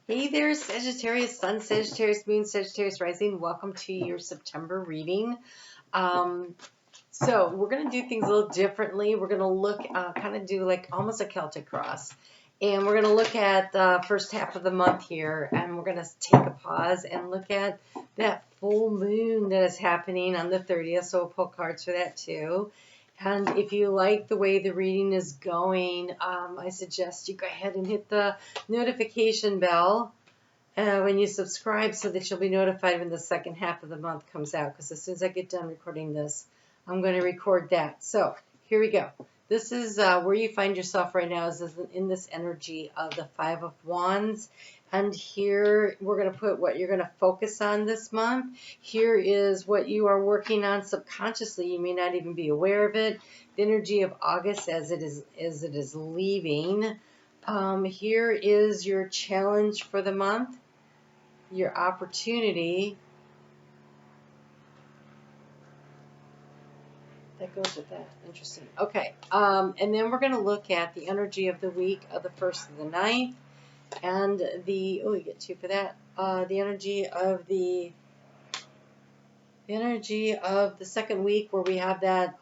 Hey there, Sagittarius Sun, Sagittarius Moon, Sagittarius Rising. Welcome to your September reading. Um, so we're going to do things a little differently. We're going to look, kind of do like almost a Celtic cross. And we're going to look at the first half of the month here. And we're going to take a pause and look at that full moon that is happening on the 30th. So we'll pull cards for that too. And if you like the way the reading is going, I suggest you go ahead and hit the notification bell when you subscribe so that you'll be notified when the second half of the month comes out. Because as soon as I get done recording this, I'm going to record that. So here we go. This is where you find yourself right now is in this energy of the Five of Wands. And here we're going to put what you're going to focus on this month. Here is what you are working on subconsciously. You may not even be aware of it. The energy of August as it is leaving. Here is your challenge for the month, your opportunity. That goes with that. Interesting. Okay. And then we're going to look at the energy of the week of the 1st to the 9th. And you get 2 for that. The energy of the second week where we have that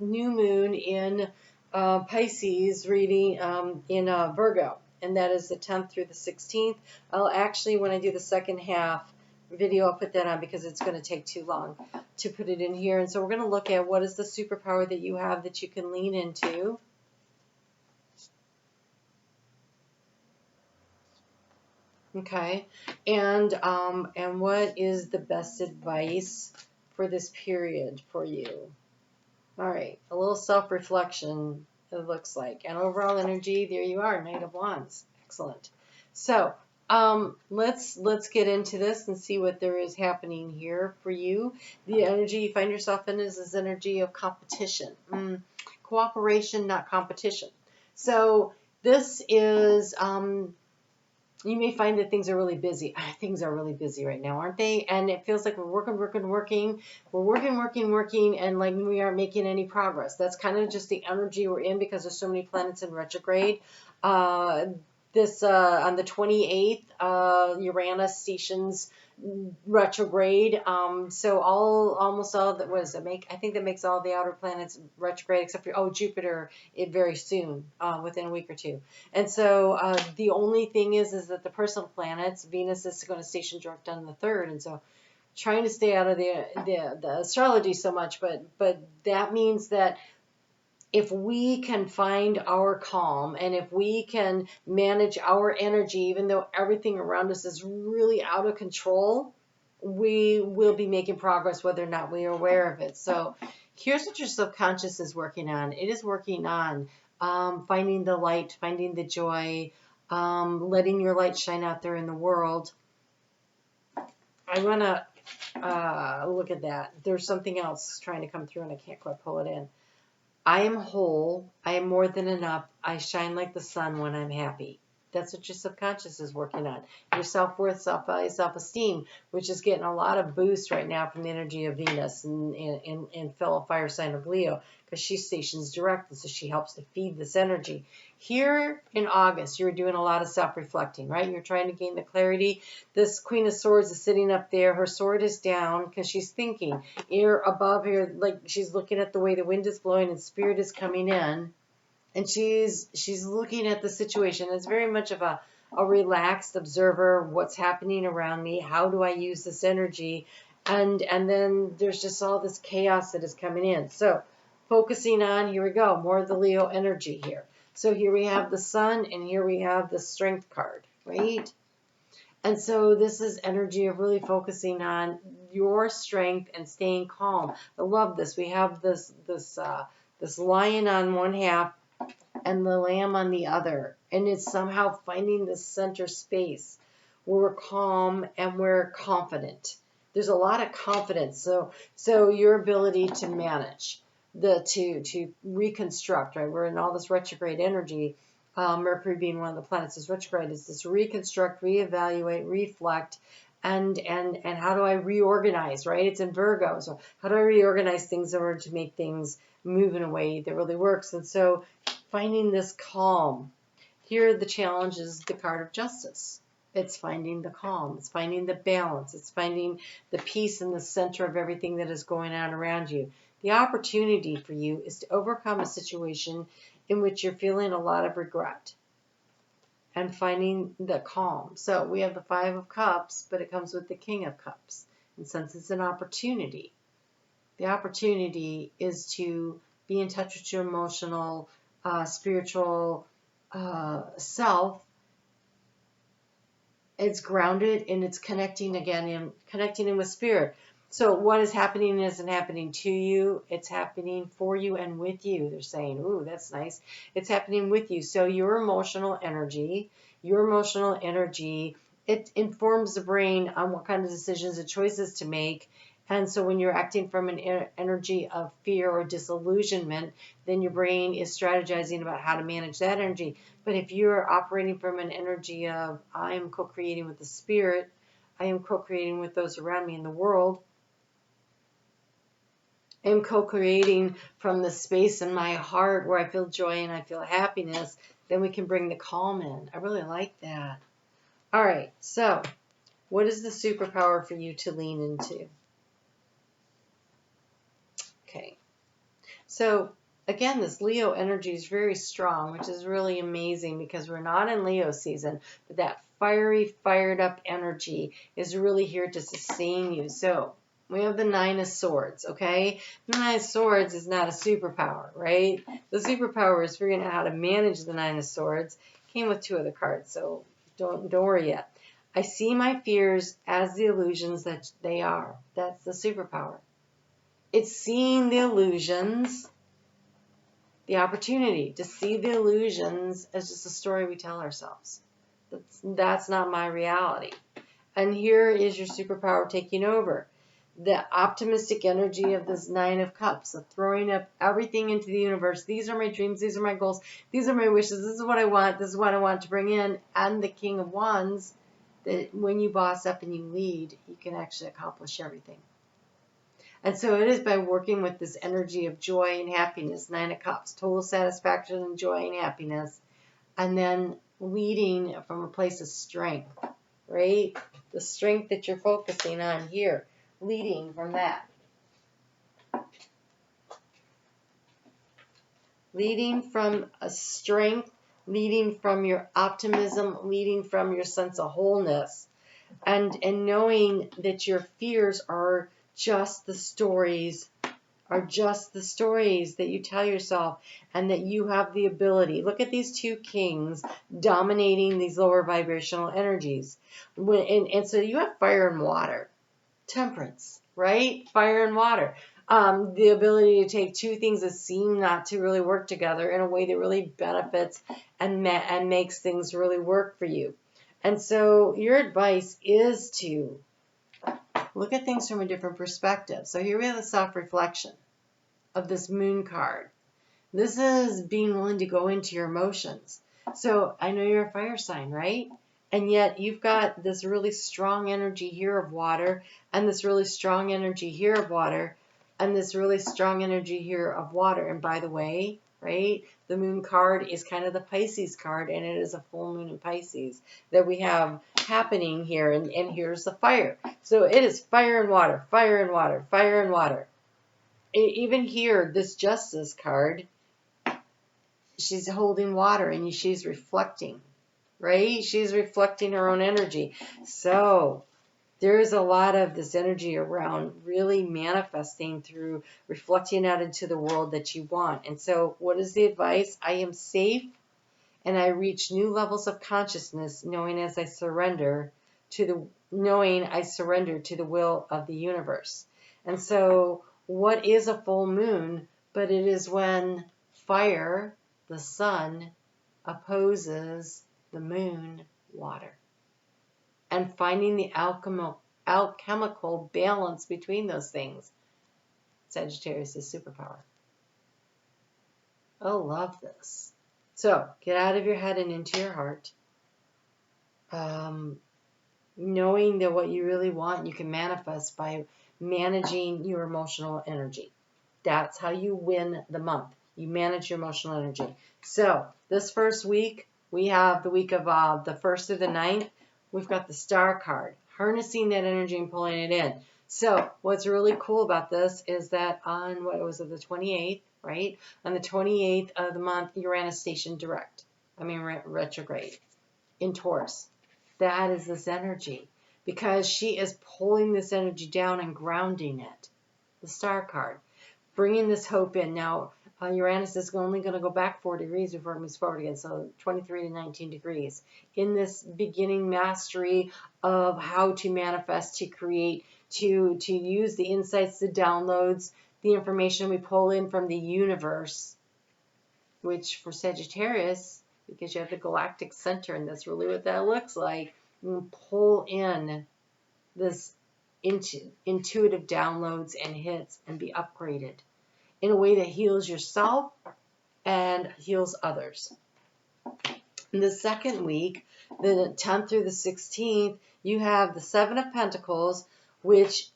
new moon in Pisces reading in Virgo. And that is the 10th through the 16th. I'll actually, when I do the second half video, I'll put that on because it's going to take too long to put it in here. And so we're going to look at what is the superpower that you have that you can lean into. Okay, and what is the best advice for this period for you? All right, a little self-reflection, it looks like, and overall energy. There you are, Knight of Wands. Excellent. So let's get into this and see what there is happening here for you. The energy you find yourself in is this energy of competition, cooperation, not competition. So this is you may find that things are really busy. Things are really busy right now, aren't they? And it feels like we're working. We're working, and like we aren't making any progress. That's kind of just the energy we're in because there's so many planets in retrograde. On the 28th, Uranus stations retrograde. So almost all that was I think that makes all the outer planets retrograde except for Jupiter very soon, within a week or two. And so the only thing is that the personal planets, Venus is going to station direct on the 3rd, and so trying to stay out of the astrology so much, but that means that if we can find our calm and if we can manage our energy, even though everything around us is really out of control, we will be making progress whether or not we are aware of it. So here's what your subconscious is working on. It is working on finding the light, finding the joy, letting your light shine out there in the world. I want to look at that. There's something else trying to come through and I can't quite pull it in. I am whole. I am more than enough. I shine like the sun when I'm happy. That's what your subconscious is working on. Your self-worth, self-value, self-esteem, which is getting a lot of boost right now from the energy of Venus and fellow fire sign of Leo, because she stations direct, so she helps to feed this energy. Here in August, you're doing a lot of self-reflecting, right? You're trying to gain the clarity. This Queen of Swords is sitting up there. Her sword is down because she's thinking. Here above here, like she's looking at the way the wind is blowing and spirit is coming in. And she's looking at the situation. It's very much of a relaxed observer. What's happening around me? How do I use this energy? And then there's just all this chaos that is coming in. So focusing on, here we go, more of the Leo energy here. So here we have the Sun and here we have the Strength card, right? And so this is energy of really focusing on your strength and staying calm. I love this. We have this lion on one half and the lamb on the other, and it's somehow finding this center space where we're calm and we're confident. There's a lot of confidence, so your ability to manage, to reconstruct, right? We're in all this retrograde energy. Mercury being one of the planets is retrograde, is this reconstruct, reevaluate, reflect, and how do I reorganize, right? It's in Virgo, so how do I reorganize things in order to make things move in a way that really works? And so finding this calm. Here the challenge is the card of justice. It's finding the calm. It's finding the balance. It's finding the peace in the center of everything that is going on around you. The opportunity for you is to overcome a situation in which you're feeling a lot of regret and finding the calm. So we have the Five of Cups, but it comes with the King of Cups. And since it's an opportunity, the opportunity is to be in touch with your emotional, spiritual self. It's grounded and it's connecting again and connecting in with spirit. So what is happening isn't happening to you. It's happening for you and with you. They're saying, ooh, that's nice. It's happening with you. So your emotional energy, it informs the brain on what kind of decisions and choices to make. And so when you're acting from an energy of fear or disillusionment, then your brain is strategizing about how to manage that energy. But if you're operating from an energy of, I am co-creating with the spirit, I am co-creating with those around me in the world, I am co-creating from the space in my heart where I feel joy and I feel happiness, then we can bring the calm in. I really like that. All right, so what is the superpower for you to lean into? Okay, so again, this Leo energy is very strong, which is really amazing because we're not in Leo season, but that fiery, fired up energy is really here to sustain you. So we have the Nine of Swords, okay? The Nine of Swords is not a superpower, right? The superpower is figuring out how to manage the Nine of Swords. Came with two other cards, so don't worry yet. I see my fears as the illusions that they are. That's the superpower. It's seeing the illusions, the opportunity to see the illusions as just a story we tell ourselves. That's not my reality. And here is your superpower taking over. The optimistic energy of this Nine of Cups, of throwing up everything into the universe. These are my dreams. These are my goals. These are my wishes. This is what I want. This is what I want to bring in. And the King of Wands, that when you boss up and you lead, you can actually accomplish everything. And so it is by working with this energy of joy and happiness, Nine of Cups, total satisfaction and joy and happiness, and then leading from a place of strength, right? The strength that you're focusing on here, leading from that. Leading from a strength, leading from your optimism, leading from your sense of wholeness, and knowing that your fears are just the stories that you tell yourself, and that you have the ability. Look at these two kings dominating these lower vibrational energies. And so you have fire and water, temperance, right? Fire and water. The ability to take two things that seem not to really work together in a way that really benefits and makes things really work for you. And so your advice is to look at things from a different perspective. So here we have the self-reflection of this Moon card. This is being willing to go into your emotions. So I know you're a fire sign, right? And yet you've got this really strong energy here of water, and this really strong energy here of water, and this really strong energy here of water. And by the way, right, the Moon card is kind of the Pisces card, and it is a full moon in Pisces that we have happening here. And here's the fire. So it is fire and water, fire and water, fire and water. Even here, this Justice card, she's holding water and she's reflecting, right? She's reflecting her own energy. So there's a lot of this energy around really manifesting through reflecting out into the world that you want. And so what is the advice? I am safe and I reach new levels of consciousness knowing I surrender to the will of the universe. And so what is a full moon? But it is when fire, the sun, opposes the moon, water. And finding the alchemical balance between those things. Sagittarius is superpower. I love this. So get out of your head and into your heart. Knowing that what you really want, you can manifest by managing your emotional energy. That's how you win the month. You manage your emotional energy. So this first week, we have the week of the 1st through the 9th. we've got the Star card, harnessing that energy and pulling it in. So what's really cool about this is that on, what was it, the 28th, right? On the 28th of the month, Uranus stationed retrograde in Taurus. That is this energy, because she is pulling this energy down and grounding it. The Star card, bringing this hope in. Now, Uranus is only going to go back 4 degrees before it moves forward again, so 23 to 19 degrees. In this beginning mastery of how to manifest, to create, to use the insights, the downloads, the information we pull in from the universe, which for Sagittarius, because you have the galactic center, and that's really what that looks like, you pull in this intuitive downloads and hits and be upgraded in a way that heals yourself and heals others. In the second week, the 10th through the 16th, you have the 7 of Pentacles, which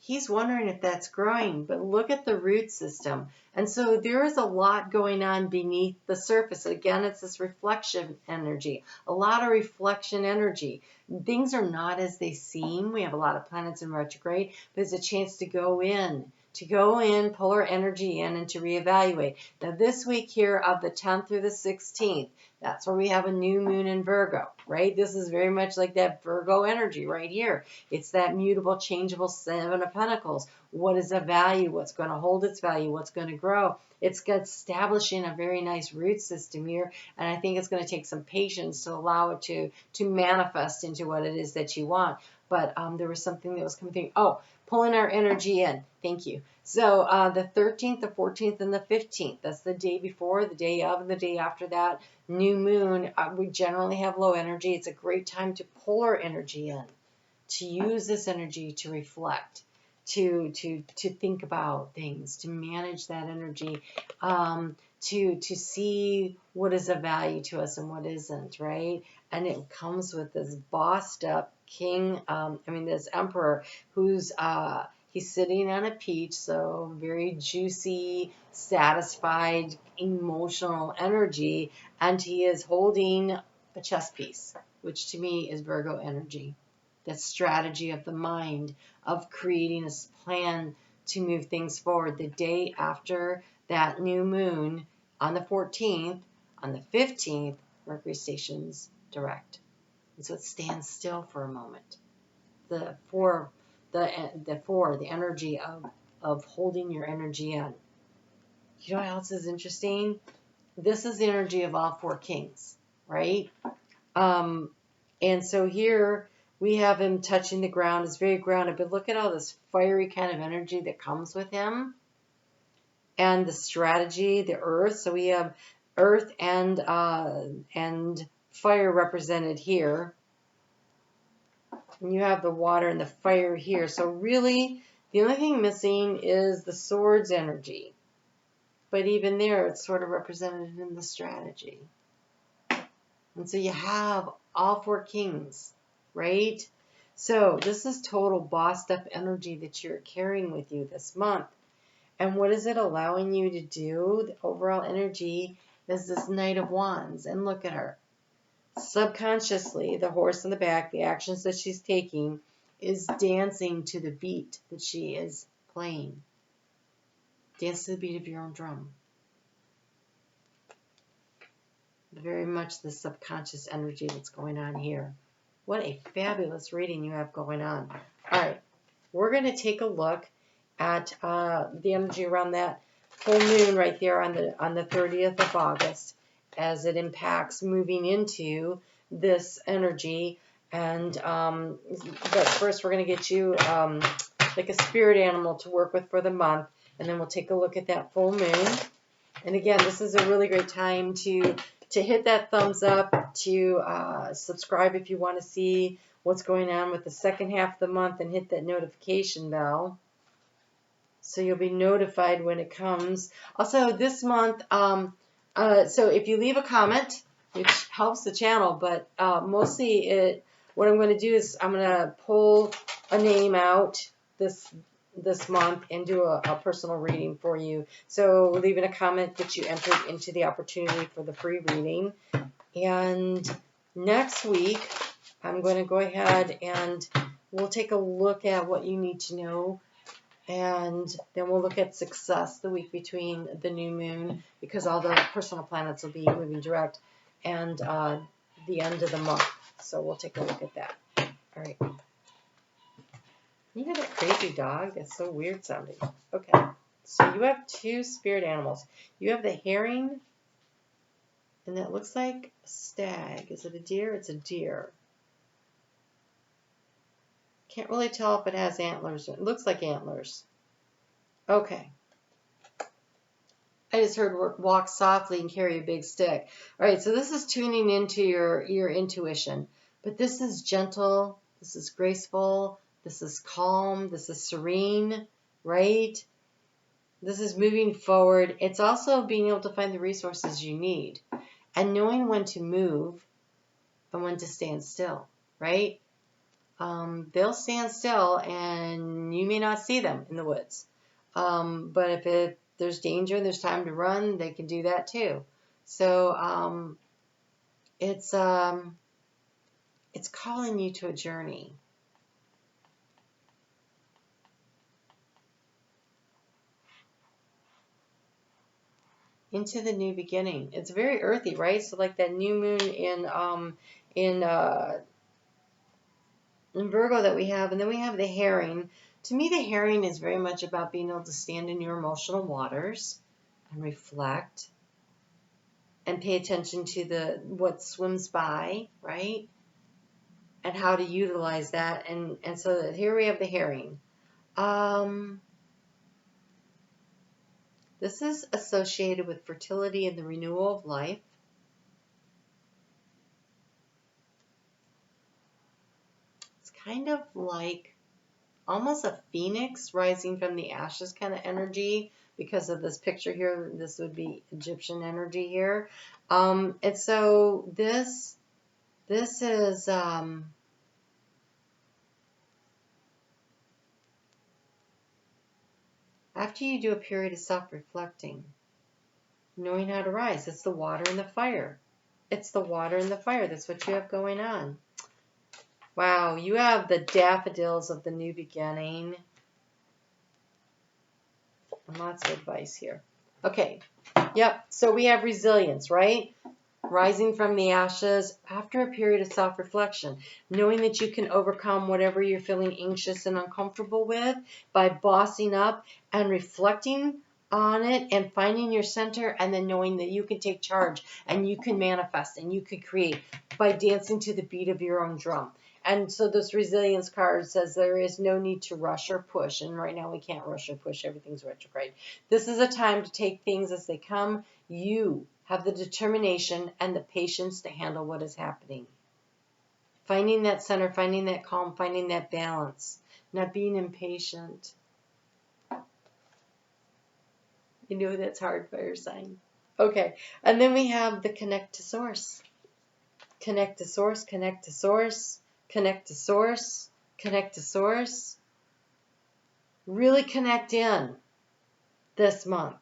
he's wondering if that's growing, but look at the root system. And so there is a lot going on beneath the surface. Again, it's this reflection energy, a lot of reflection energy. Things are not as they seem. We have a lot of planets in retrograde, but it's a chance to go in, pull our energy in, and to reevaluate. Now, this week here of the 10th through the 16th, that's where we have a new moon in Virgo, right? This is very much like that Virgo energy right here. It's that mutable, changeable 7 of Pentacles. What is the value? What's going to hold its value? What's going to grow? It's establishing a very nice root system here, and I think it's going to take some patience to allow it to manifest into what it is that you want. But there was something that was coming. Oh, pulling our energy in. Thank you. So the 13th, the 14th, and the 15th, that's the day before, the day of, and the day after that, new moon. We generally have low energy. It's a great time to pull our energy in, to use this energy to reflect, to think about things, to manage that energy, to see what is of value to us and what isn't, right? And it comes with this bossed up king, this emperor who's he's sitting on a peach, so very juicy, satisfied, emotional energy, and he is holding a chess piece, which to me is Virgo energy. That strategy of the mind, of creating a plan to move things forward. The day after that new moon, on the 14th, on the 15th, Mercury stations direct. And so it stands still for a moment. The energy of holding your energy in. You know what else is interesting? This is the energy of all 4 kings, right? And so here we have him touching the ground. It's very grounded, but look at all this fiery kind of energy that comes with him. And the strategy, the earth. So we have earth and fire represented here. And you have the water and the fire here. So really, the only thing missing is the swords energy. But even there, it's sort of represented in the strategy. And so you have all 4 kings, right? So this is total bossed up energy that you're carrying with you this month. And what is it allowing you to do? The overall energy is this Knight of Wands. And look at her. Subconsciously, the horse in the back, the actions that she's taking, is dancing to the beat that she is playing. Dance to the beat of your own drum. Very much the subconscious energy that's going on here. What a fabulous reading you have going on. All right, we're going to take a look at the energy around that full moon right there on the 30th of August as it impacts moving into this energy. And but first we're going to get you like a spirit animal to work with for the month, and then we'll take a look at that full moon. And again, this is a really great time to hit that thumbs up, to subscribe if you want to see what's going on with the second half of the month, and hit that notification bell so you'll be notified when it comes. Also, this month, so if you leave a comment, which helps the channel, but mostly what I'm going to do is I'm going to pull a name out this month and do a personal reading for you. So leaving a comment gets you entered into the opportunity for the free reading. And next week I'm going to go ahead and we'll take a look at what you need to know. And then we'll look at success the week between the new moon, because all the personal planets will be moving direct, and the end of the month. So we'll take a look at that. All right. You got a crazy dog. That's so weird sounding. Okay. So you have two spirit animals. You have the herring, and that looks like a stag. Is it a deer? It's a deer. Can't really tell if it has antlers. It looks like antlers. Okay. I just heard walk softly and carry a big stick. All right, so this is tuning into your intuition. But this is gentle, this is graceful, this is calm, this is serene, right? This is moving forward. It's also being able to find the resources you need and knowing when to move and when to stand still, right? They'll stand still and you may not see them in the woods. But if there's danger and there's time to run, they can do that too. So it's calling you to a journey. Into the new beginning. It's very earthy, right? So like that new moon in Virgo that we have, and then we have the herring. To me, the herring is very much about being able to stand in your emotional waters and reflect and pay attention to what swims by, right? And how to utilize that. And so here we have the herring. This is associated with fertility and the renewal of life. It's kind of like almost a phoenix rising from the ashes kind of energy because of this picture here. This would be Egyptian energy here. And so this is after you do a period of self-reflecting, knowing how to rise. It's the water and the fire. It's the water and the fire. That's what you have going on. Wow, you have the daffodils of the new beginning. And lots of advice here. Okay, yep, so we have resilience, right? Rising from the ashes after a period of self-reflection, knowing that you can overcome whatever you're feeling anxious and uncomfortable with by bossing up and reflecting on it and finding your center, and then knowing that you can take charge and you can manifest and you can create by dancing to the beat of your own drum. And so this resilience card says there is no need to rush or push. And right now we can't rush or push. Everything's retrograde. This is a time to take things as they come. You have the determination and the patience to handle what is happening. Finding that center, finding that calm, finding that balance, not being impatient. You know that's hard, fire sign. Okay, and then we have the connect to source. Connect to source, connect to source, connect to source, connect to source. Really connect in this month.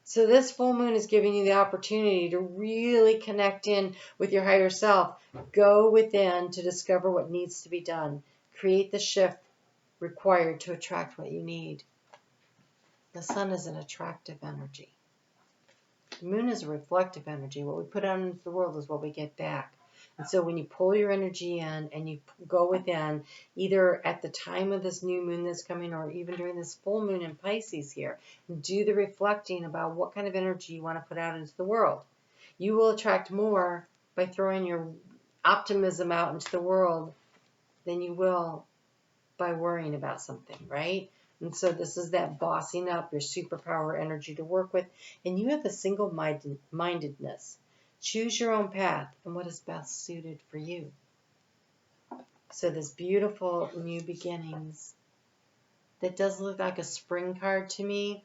So this full moon is giving you the opportunity to really connect in with your higher self. Go within to discover what needs to be done. Create the shift required to attract what you need. The sun is an attractive energy. The moon is a reflective energy. What we put out into the world is what we get back. And so when you pull your energy in and you go within, either at the time of this new moon that's coming or even during this full moon in Pisces here, do the reflecting about what kind of energy you want to put out into the world. You will attract more by throwing your optimism out into the world than you will by worrying about something, right? And so this is that bossing up, your superpower energy to work with. And you have a single-mindedness. Choose your own path and what is best suited for you. So this beautiful new beginnings. That does look like a spring card to me.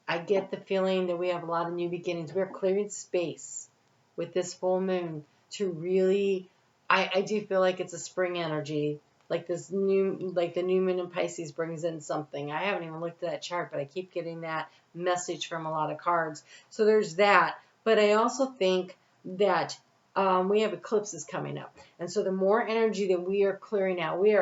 I get the feeling that we have a lot of new beginnings. We're clearing space with this full moon to really, I do feel like it's a spring energy. Like the new moon in Pisces brings in something. I haven't even looked at that chart, but I keep getting that message from a lot of cards. So there's that. But I also think that we have eclipses coming up. And so the more energy that we are clearing out, we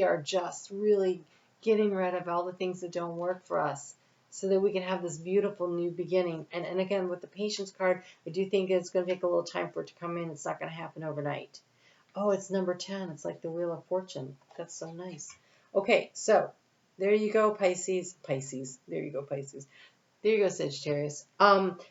are just really getting rid of all the things that don't work for us so that we can have this beautiful new beginning. And again, with the patience card, I do think it's going to take a little time for it to come in. It's not going to happen overnight. Oh, it's number 10. It's like the Wheel of Fortune. That's so nice. Okay, so there you go, Pisces. Pisces. There you go, Pisces. There you go, Sagittarius.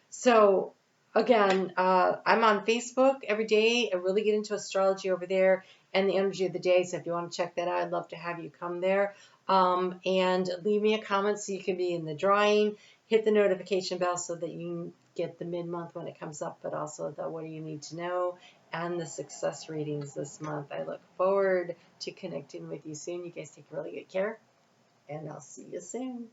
So again, I'm on Facebook every day. I really get into astrology over there and the energy of the day. So if you want to check that out, I'd love to have you come there. And leave me a comment so you can be in the drawing. Hit the notification bell so that you get the mid-month when it comes up, but also the what do you need to know and the success readings this month. I look forward to connecting with you soon. You guys take really good care, and I'll see you soon.